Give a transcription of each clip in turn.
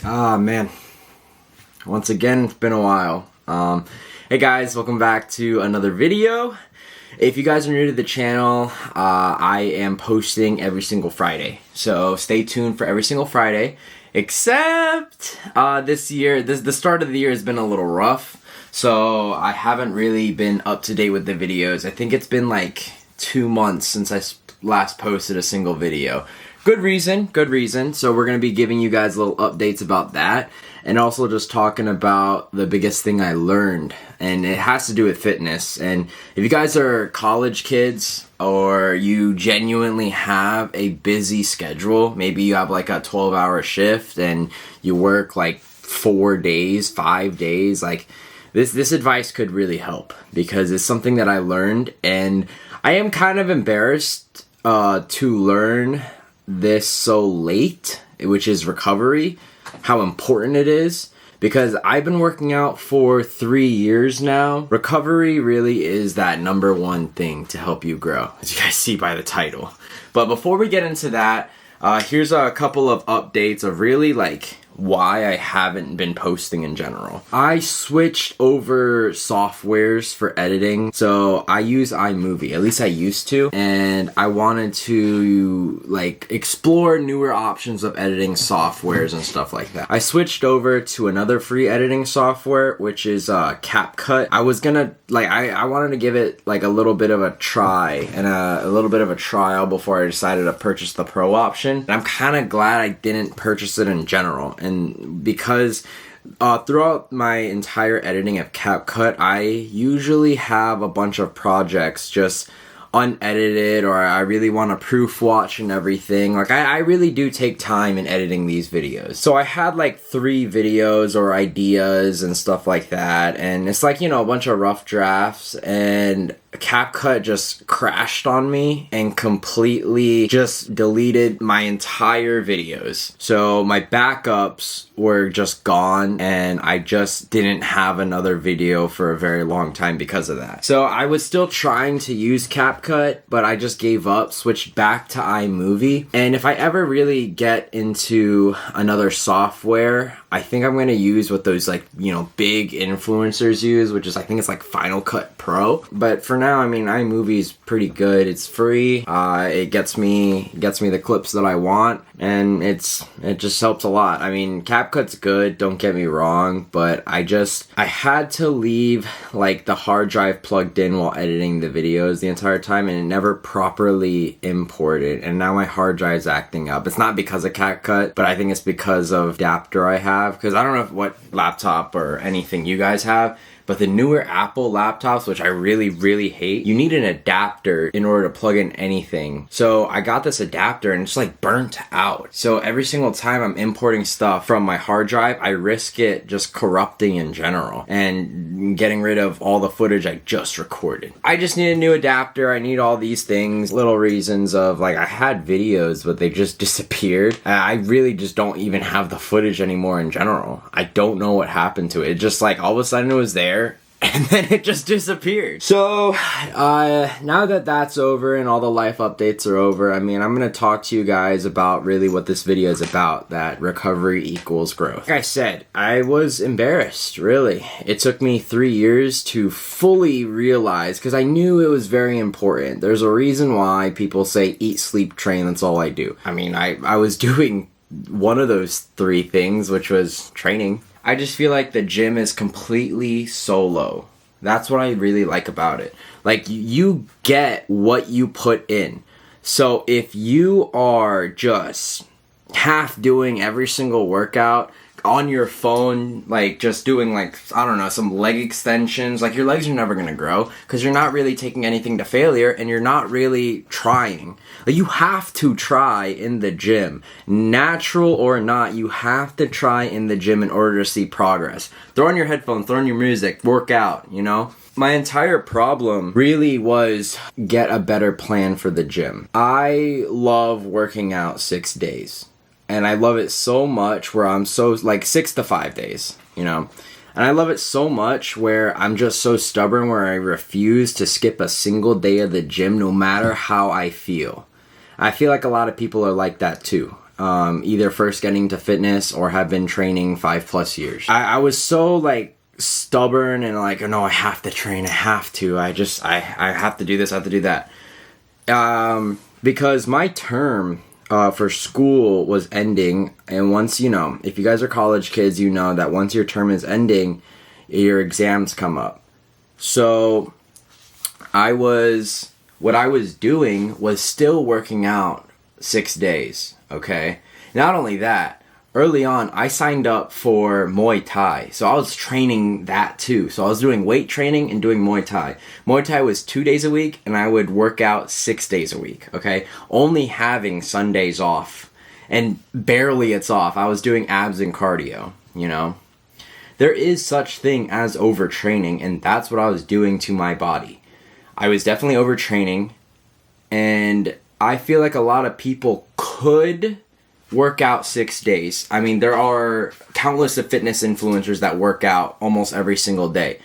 Ah, man. Once again, it's been a while. Hey guys, welcome back to another video. If you guys are new to the channel, I am posting every single Friday. So stay tuned for every single Friday. Except this year, the start of the year has been a little rough. So I haven't really been up to date with the videos. I think it's been like 2 months since I last posted a single video. Good reason. So we're going to be giving you guys little updates about that. And also just talking about the biggest thing I learned. And it has to do with fitness. And if you guys are college kids or you genuinely have a busy schedule, maybe you have like a 12-hour shift and you work like 4 days, 5 days, like this advice could really help because it's something that I learned. And I am kind of embarrassed to learn this so late, which is recovery, how important it is, because I've been working out for 3 years now. Recovery really is that number one thing to help you grow, as you guys see by the title. But before we get into that, here's a couple of updates of really like why I haven't been posting in general. I switched over softwares for editing. So I use iMovie, at least I used to, and I wanted to like explore newer options of editing softwares and stuff like that. I switched over to another free editing software, which is CapCut. I was gonna like I wanted to give it like a little bit of a try and a little bit of a trial before I decided to purchase the pro option. And I'm kind of glad I didn't purchase it in general. And because throughout my entire editing of CapCut, I usually have a bunch of projects just unedited, or I really want to proof watch and everything. Like I really do take time in editing these videos. So I had like 3 videos or ideas and stuff like that. And it's like, you know, a bunch of rough drafts, and CapCut just crashed on me and completely just deleted my entire videos. So my backups were just gone, and I just didn't have another video for a very long time because of that. So I was still trying to use CapCut, but I just gave up, switched back to iMovie. And if I ever really get into another software, I think I'm going to use what those like, you know, big influencers use, which is I think it's like Final Cut Pro. But for now, I mean, iMovie is pretty good. It's free. It gets me the clips that I want, and it just helps a lot. I mean, CapCut's good, don't get me wrong, but I had to leave like the hard drive plugged in while editing the videos the entire time, and it never properly imported, and now my hard drive's acting up. It's not because of CapCut, but I think it's because of adapter I have, because I don't know what laptop or anything you guys have, but the newer Apple laptops, which I really hate, you need an adapter in order to plug in anything. So I got this adapter and it's like burnt out. So every single time I'm importing stuff from my hard drive, I risk it just corrupting in general and getting rid of all the footage I just recorded. I just need a new adapter. I need all these things, little reasons of like I had videos, but they just disappeared. I really just don't even have the footage anymore in general. I don't know what happened to it. It just like all of a sudden it was there, and then it just disappeared. So now that that's over and all the life updates are over, I mean, I'm gonna talk to you guys about really what this video is about, that recovery equals growth. Like I said, I was embarrassed, really. It took me 3 years to fully realize, because I knew it was very important. There's a reason why people say eat, sleep, train, that's all I do. I mean, I was doing one of those 3 things, which was training. I just feel like the gym is completely solo. That's what I really like about it. Like, you get what you put in. So if you are just half doing every single workout on your phone, like just doing like, I don't know, some leg extensions, like your legs are never going to grow because you're not really taking anything to failure and you're not really trying. Like, you have to try in the gym. Natural or not, you have to try in the gym in order to see progress. Throw on your headphones, throw on your music, work out, you know? My entire problem really was get a better plan for the gym. I love working out 6 days. And I love it so much where I'm so, like 6 to 5 days, you know? And I love it so much where I'm just so stubborn where I refuse to skip a single day of the gym no matter how I feel. I feel like a lot of people are like that too. either first getting into fitness or have been training 5+ years. I was so like stubborn and like, oh, no, I have to train, I have to do this, I have to do that. Because my term for school was ending, and once, you know, if you guys are college kids, you know that once your term is ending, your exams come up. So what I was doing was still working out 6 days, okay? Not only that, early on, I signed up for Muay Thai. So I was training that too. So I was doing weight training and doing Muay Thai. Muay Thai was 2 days a week, and I would work out 6 days a week, okay? Only having Sundays off. And barely it's off. I was doing abs and cardio, you know? There is such thing as overtraining, and that's what I was doing to my body. I was definitely overtraining, and I feel like a lot of people could work out 6 days. I mean, there are countless of fitness influencers that work out almost every single day.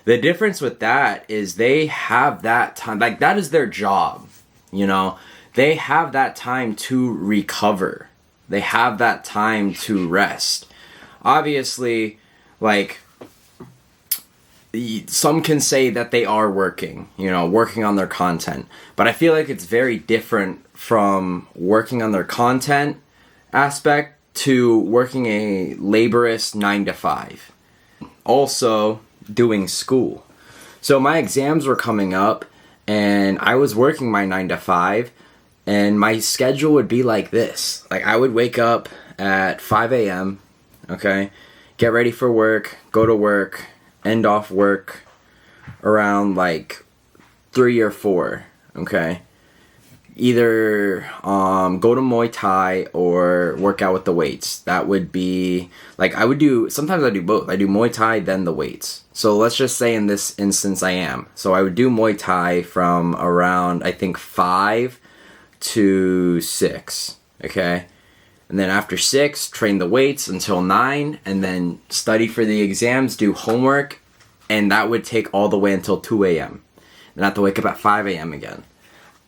The difference with that is they have that time, like that is their job, you know? They have that time to recover. They have that time to rest. Obviously, like, some can say that they are working, you know, working on their content. But I feel like it's very different from working on their content aspect to working a laborious 9 to 5. Also, doing school. So my exams were coming up, and I was working my 9 to 5, and my schedule would be like this. Like, I would wake up at 5 a.m., okay, get ready for work, go to work, end off work around like 3 or 4, okay? Either go to Muay Thai or work out with the weights. That would be, like, sometimes I do both. I do Muay Thai, then the weights. So let's just say in this instance I am. So I would do Muay Thai from around, I think, 5 to 6, okay? And then after 6, train the weights until 9, and then study for the exams, do homework, and that would take all the way until 2 a.m. And I have to wake up at 5 a.m. again.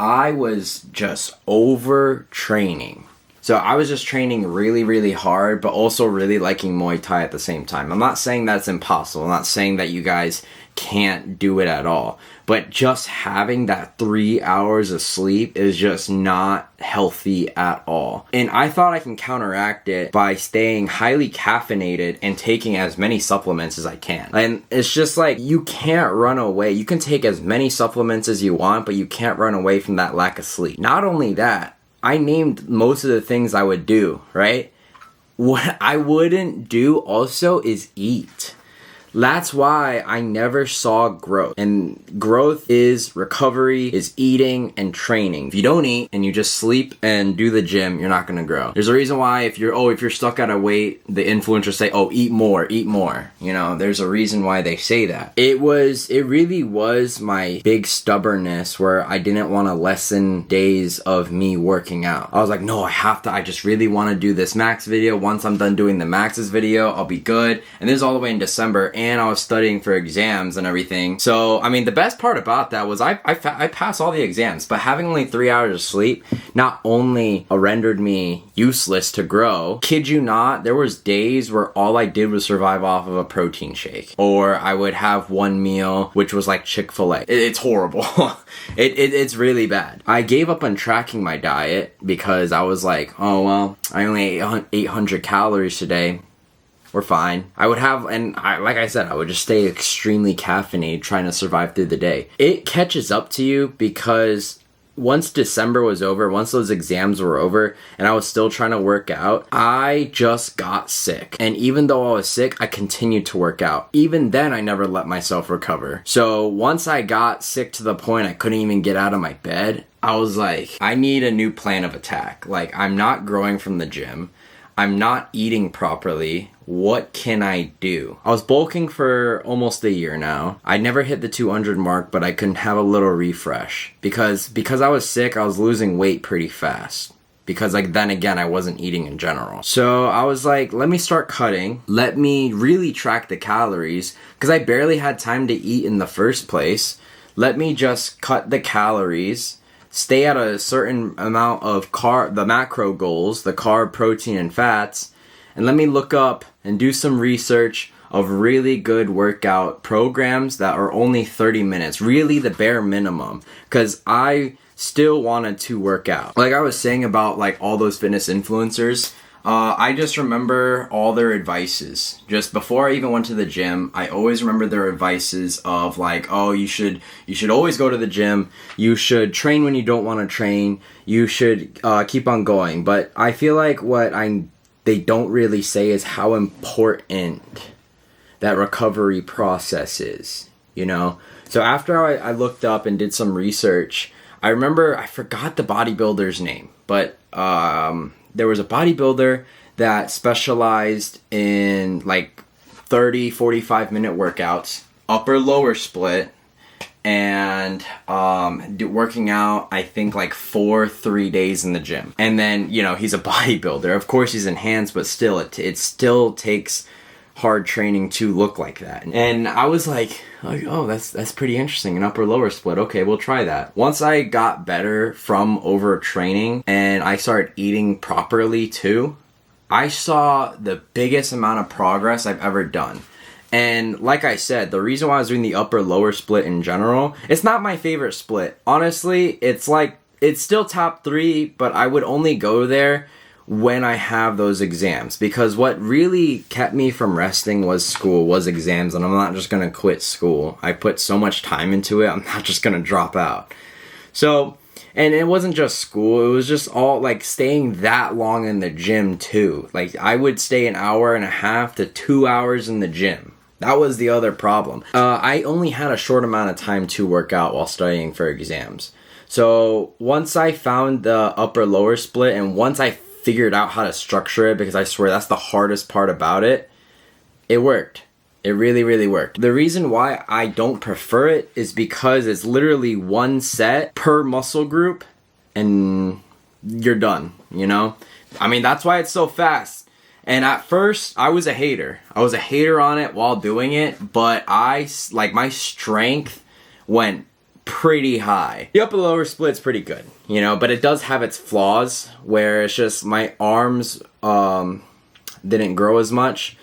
I was just overtraining. So I was just training really, really hard, but also really liking Muay Thai at the same time. I'm not saying that's impossible. I'm not saying that you guys can't do it at all. But just having that 3 hours of sleep is just not healthy at all. And I thought I can counteract it by staying highly caffeinated and taking as many supplements as I can. And it's just like, you can't run away. You can take as many supplements as you want, but you can't run away from that lack of sleep. Not only that, I named most of the things I would do, right? What I wouldn't do also is eat. That's why I never saw growth. And growth is recovery, is eating and training. If you don't eat and you just sleep and do the gym, you're not gonna grow. There's a reason why if you're stuck at a weight, the influencers say, oh, eat more, eat more. You know, there's a reason why they say that. It really was my big stubbornness where I didn't want to lessen days of me working out. I was like, no, I just really want to do this max video. Once I'm done doing the maxes video, I'll be good. And this is all the way in December, and I was studying for exams and everything. So, I mean, the best part about that was I passed all the exams, but having only 3 hours of sleep not only rendered me useless to grow, kid you not, there was days where all I did was survive off of a protein shake. Or I would have one meal, which was like Chick-fil-A. It's horrible. It's really bad. I gave up on tracking my diet because I was like, oh, well, I only ate 800 calories today. We're fine. I would have, like I said, I would just stay extremely caffeinated trying to survive through the day. It catches up to you because once December was over, once those exams were over, and I was still trying to work out, I just got sick. And even though I was sick, I continued to work out. Even then, I never let myself recover. So once I got sick to the point I couldn't even get out of my bed, I was like, I need a new plan of attack. Like, I'm not growing from the gym. I'm not eating properly. What can I do? I was bulking for almost a year now. I never hit the 200 mark, but I couldn't have a little refresh. Because I was sick, I was losing weight pretty fast. Because then again, I wasn't eating in general. So I was like, let me start cutting. Let me really track the calories. Because I barely had time to eat in the first place. Let me just cut the calories. stay at a certain amount of the macro goals, the carb, protein, and fats, and let me look up and do some research of really good workout programs that are only 30 minutes, really the bare minimum, because I still wanted to work out. Like I was saying about like all those fitness influencers, I just remember all their advices. Just before I even went to the gym, I always remember their advices of like, oh, you should always go to the gym. You should train when you don't want to train. You should keep on going. But I feel like they don't really say is how important that recovery process is, you know? So after I looked up and did some research, I remember, I forgot the bodybuilder's name, but there was a bodybuilder that specialized in like 30, 45 minute workouts, upper lower split, and working out, I think like 3 days in the gym. And then, you know, he's a bodybuilder. Of course he's enhanced, but still, it still takes hard training to look like that. And I was like, oh, that's pretty interesting. An upper lower split. Okay, we'll try that. Once I got better from overtraining and I started eating properly too, I saw the biggest amount of progress I've ever done. And like I said, the reason why I was doing the upper lower split in general, it's not my favorite split. Honestly, it's still top 3, but I would only go there when I have those exams, because what really kept me from resting was exams, and I'm not just gonna quit school. I put so much time into it, I'm not just gonna drop out. So, and it wasn't just school, it was just all like staying that long in the gym too. Like I would stay an hour and a half to 2 hours in the gym. That was the other problem. I only had a short amount of time to work out while studying for exams. So once I found the upper lower split, and once I figured out how to structure it, because I swear that's the hardest part about it, it worked. It really, really worked. The reason why I don't prefer it is because it's literally one set per muscle group and you're done, you know? I mean, that's why it's so fast. And at first, I was a hater. I was a hater on it while doing it, but my strength went pretty high. The upper lower split's pretty good, you know, but it does have its flaws where it's just my arms didn't grow as much.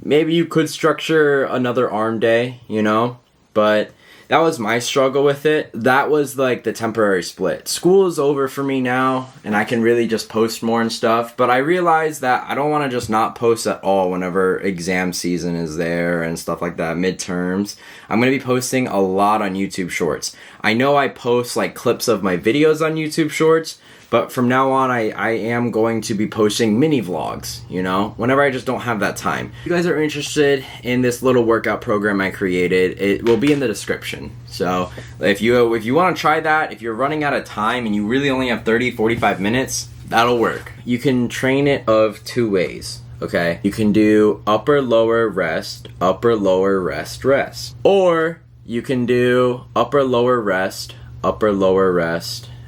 Maybe you could structure another arm day, you know, but that was my struggle with it. That was like the temporary split. School is over for me now, and I can really just post more and stuff, but I realized that I don't want to just not post at all whenever exam season is there and stuff like that, midterms. I'm going to be posting a lot on YouTube Shorts. I know I post like clips of my videos on YouTube Shorts, but from now on, I am going to be posting mini vlogs, you know, whenever I just don't have that time. If you guys are interested in this little workout program I created, it will be in the description. So if you want to try that, if you're running out of time and you really only have 30, 45 minutes, that'll work. You can train it of 2 ways, okay? You can do upper, lower, rest, rest. Or you can do upper, lower, rest,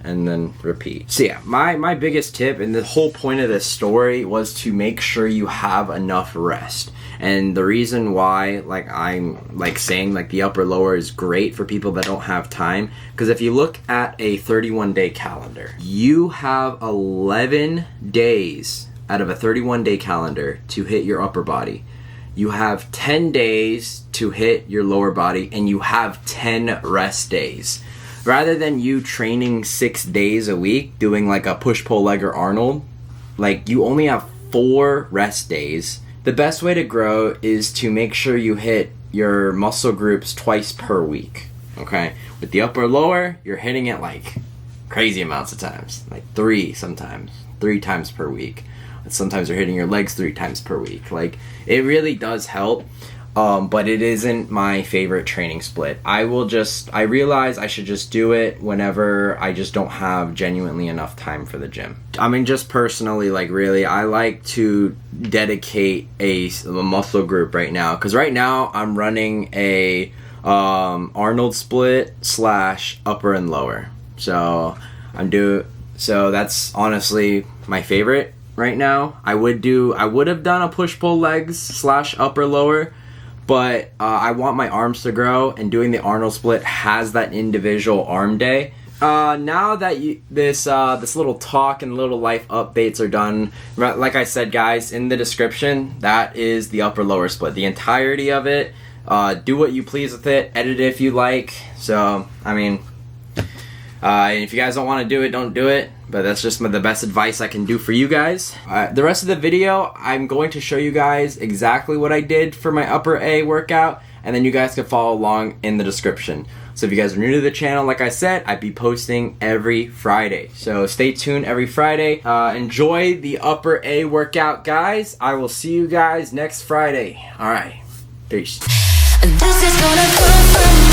and then repeat. So yeah, my biggest tip, and the whole point of this story, was to make sure you have enough rest. And the reason why, like, I'm like saying like the upper lower is great for people that don't have time, because if you look at a 31-day calendar, you have 11 days out of a 31-day calendar to hit your upper body. You have 10 days to hit your lower body, and you have 10 rest days. Rather than you training 6 days a week doing like a push-pull leg or Arnold, like you only have 4 rest days. The best way to grow is to make sure you hit your muscle groups twice per week, okay? With the upper lower, you're hitting it like crazy amounts of times, like 3 sometimes, 3 times per week. And sometimes you're hitting your legs 3 times per week. Like, it really does help. But it isn't my favorite training split. I realize I should just do it whenever I just don't have genuinely enough time for the gym. I mean, just personally, like really, I like to dedicate a muscle group right now. Because right now, I'm running a Arnold split / upper and lower. So that's honestly my favorite right now. I would have done a push-pull legs / upper lower, but I want my arms to grow, and doing the Arnold split has that individual arm day now that this little talk and little life updates are done, like I said, guys, in the description, that is the upper lower split, the entirety of it. Do what you please with it, edit it if you like. So I mean, if you guys don't want to do it, don't do it. But that's just the best advice I can do for you guys. The rest of the video, I'm going to show you guys exactly what I did for my upper A workout, and then you guys can follow along in the description. So if you guys are new to the channel, like I said, I'd be posting every Friday. So stay tuned every Friday. Enjoy the upper A workout, guys. I will see you guys next Friday. All right. Peace. This is gonna